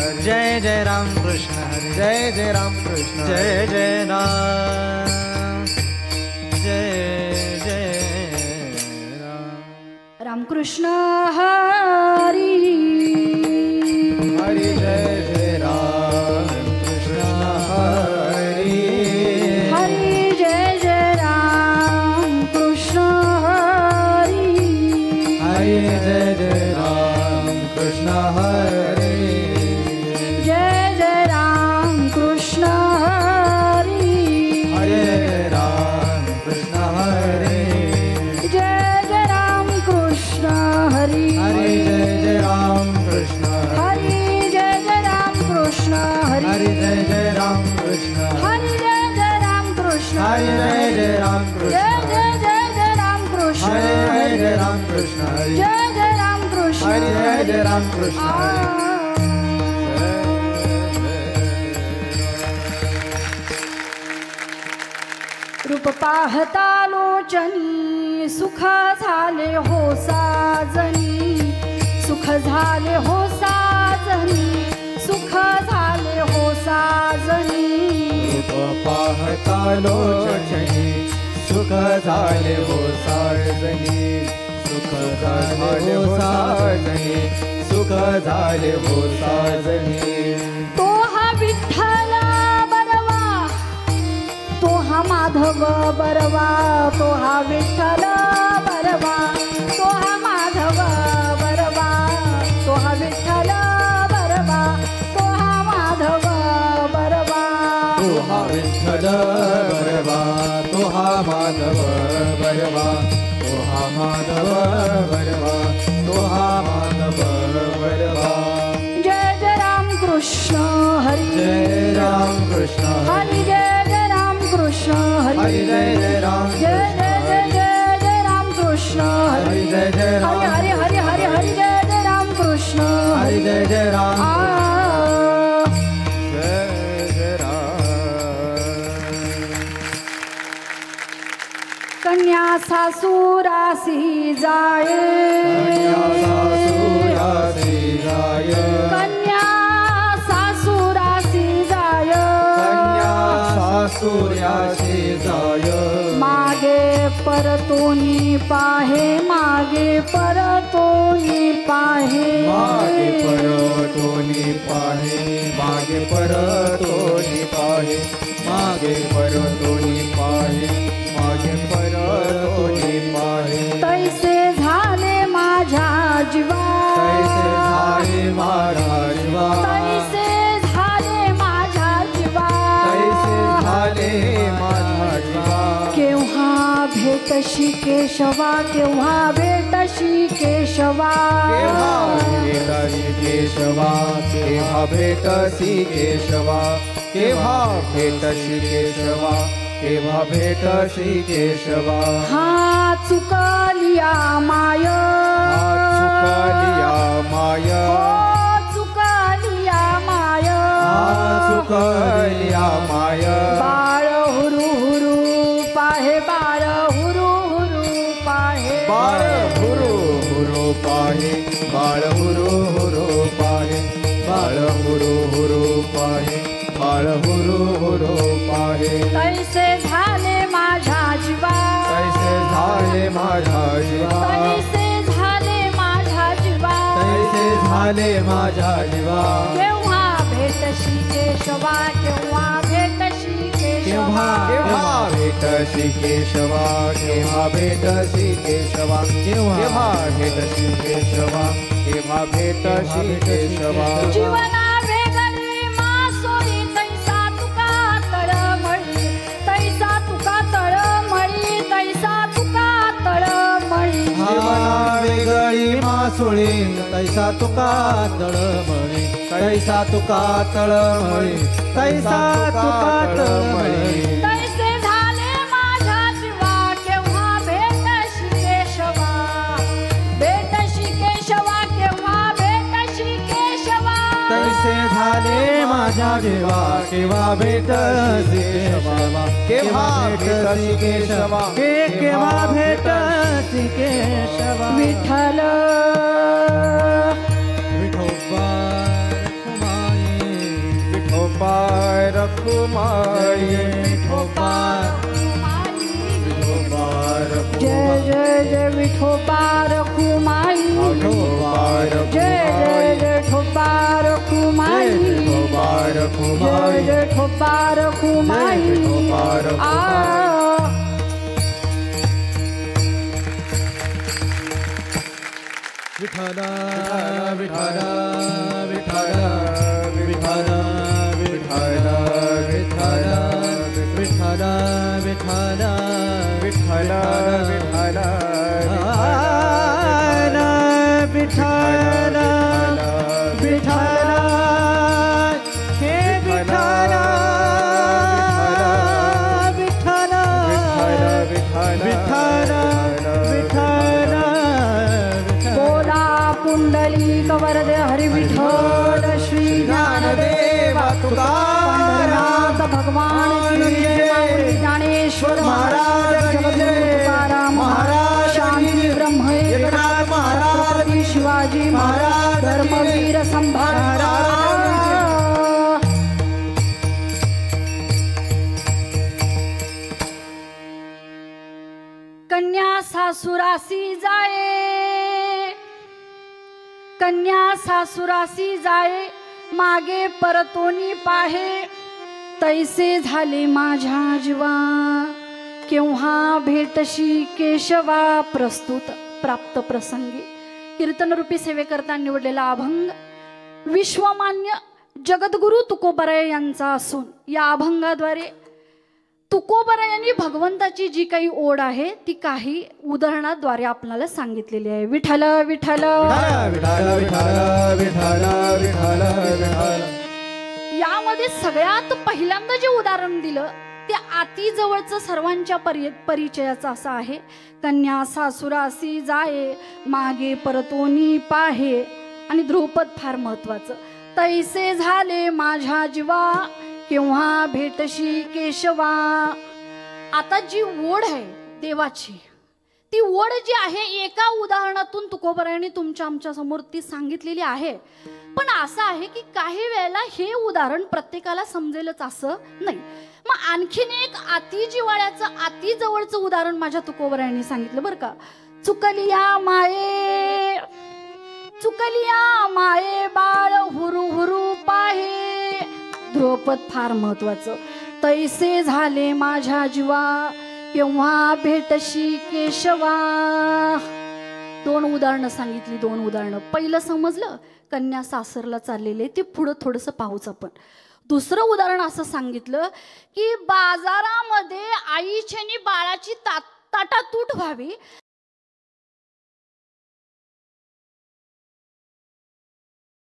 हरी जय जय राम कृष्ण हरी जय जय राम कृष्ण जय जय राम जय जय राम रामकृष्ण हरी हरी जय जय राम कृष्ण हरी हरी जय जय राम कृष्ण हरी हरी जय जय राम कृष्ण हरी जय जय राम कृष्ण हरी हरे राम कृष्ण हरे जय जय राम कृष्ण हरी हरे जय जय राम कृष्ण हरी जय जय राम कृष्ण हरी हरे जय जय राम कृष्ण हरी जय जय राम कृष्ण हरे जय जय राम कृष्ण जय जय जय जय राम कृष्ण हरे जय जय राम कृष्ण हरे जय जय राम कृष्ण हरे जय जय राम कृष्ण रूप पाहता लोचनी सुख झाले हो साजनी सुख झाले हो साजनी सुख झाले हो साजनी रूप पाहता लोचनी सुख झाले हो साजनी सुख झाले हो साजनी सुख झाले हो साजनी तो हा विठ्ठल बरवा तो हा माधव बरवा तो हा विठ्ठल बरवा तो हा माधव बरवा तो हा विठ्ठल बरवा तो हा माधव बरवा तो हा विठ्ठल बरवा तो हा माधव बरवा तो हा माधव बरवा तो हा माधव बरवा जय जय राम कृष्ण हरी जय राम कृष्ण हरी जय जय राम कृष्ण हरी हरी जय जय राम जय जय जय जय जय राम कृष्ण हरी हरी जय जय राम हरी हरी हरी हरी जय जय राम कृष्ण हरी हरी जय जय राम आ जय जय राम कन्या सासूरासी जाये सासूरासी जाय कन्या सासूरासी जाय कन्या सासूर्यासी जाय मागे परतोनी पाहे मागे परतोनी पाहे मागे परतोनी पाहे मागे परतोनी पाहे मागे परतोनी पाहे मागे परतोनी पाहे तैसे झाले माझ्या जीवा कैसे झाले माझा जीवा तैसे झाले माझ्या जीवा कैसे झाले माझा जीवा केव्हा भेटशी केशवा केव्हा भेटशी केशवा केव्हा भेटसी केशवा केव्हा भेटसी केशवा केव्हा भेटसी केशवा केव्हा भेटसी केशवा हा चुकलिया माय चुकलिया माय हो चुकलिया माय चुकलिया माय बाळ हुरू हुरू पाहे बाळ हुरू हुरू पाहे बाळ हुरू हुरू पाहे बाळ हुरू हुरू पाहे बाळ हुरू हुरू पाहे बाळ हुरू हुरू पाहे तैसे झाले माझ्या जीवा कैसे झाले माझा जीवा तैसे झाले माझ्या जीवा कैसे झाले माझा जीवा केव्हा भेटशी केशवा केव्हा भेटशी केव्हा केशवा केव्हा भेटसी केशवा केव्हा भेटसी केशवा केव्हा भेटसी केशवा केव्हा भेटसी केशवा जीवना वेगळी मासोळी तैसा तुका तळमळी तैसा तुका तळमळी तैसा तुका तळमळी जीवना वेगळी मासुळी तैसा तुका तळमळी तैसा तुका तळमळी तैसा तुका तळमळी तैसे झाले माझ्या जीवा केव्हा भेटशी केशवा भेटशी केशवा केव्हा भेटशी केशवा तैसे झाले माझ्या जीवा केव्हा भेटसी केशवा केव्हा भेटसी केशवा केव्हा भेटसी केशवा विठ्ठल विठोबा विठोबा रखुमाई विठोबा विठोबा जय जय जय विठोबा रखुमाई जय जय जय ठोबा रखुमाई जय जय ठोबा रखुमाई विठ्ठल विठ्ठल विठ्ठल विठ्ठल विठ्ठल विठ्ठल विठ्ठल विठ्ठल विठ्ठल विठ्ठल विठ्ठल विठ्ठल हे विठ्ठल विठ्ठल विठ्ठल विठ्ठल बोला पुंडलिक वरदे हरी विठ्ठल श्री ज्ञानदेवा तुकाराम भगवान की जय ज्ञानेश्वर महाराज तुकाराम महाराज शांती ब्रह्म एकनाथ महाराज शिवाजी महाराज धर्मवीर संभार कन्या सासुरासी जाये कन्या सासुरासी जाये मागे परतोनी पाहे तैसे झाले माझ्या जीवा केव्हा भेटशी केशवा प्रस्तुत प्राप्त प्रसंगी कीर्तनरूपी सेवेकरता निवडलेला अभंग विश्वमान्य जगद्गुरु तुकोबराय यांचा असून या अभंगाद्वारे तुकोबराय यांनी भगवंताची जी काही ओढ आहे ती काही उदाहरणाद्वारे आपल्याला सांगितलेली आहे. विठ्ठल विठ्ठल यामध्ये सगळ्यात पहिल्यांदा जे उदाहरण दिलं ते अति जवळचं सर्वांच्या परिचयाचं असं आहे. कन्या सासुरासी जाये मागे परतोनी पाहे आणि ध्रुपद फार महत्वाचं. तैसे झाले माझ्या जीवा केव्हा भेटशी केशवा. आता जी ओढ आहे देवाची ती ओढ जी आहे एका उदाहरणातून तुकोबरायांनी तुमच्या आमच्या समोर ती सांगितलेली आहे. पण असं आहे की काही वेळेला हे उदाहरण प्रत्येकाला समजेलच असं नाही. मग आणखीन एक अति जिव्हाळ्याचं अति जवळचं उदाहरण माझ्या तुकोबरायांनी सांगितलं बरं का. चुकलिया माये बाळ हुरू हुरू पाहे. ध्रुपद फार महत्वाचं. तैसे झाले माझ्या जीवा केव्हा भेटशी केशवा. दोन उदाहरणं सांगितली. दोन उदाहरणं. पहिलं समजलं कन्या सासरला चाललेले ते पुढं थोडंसं पाहूच आपण. दुसरं उदाहरण असं सांगितलं की बाजारामध्ये आईची आणि बाळाची ताटातूट व्हावी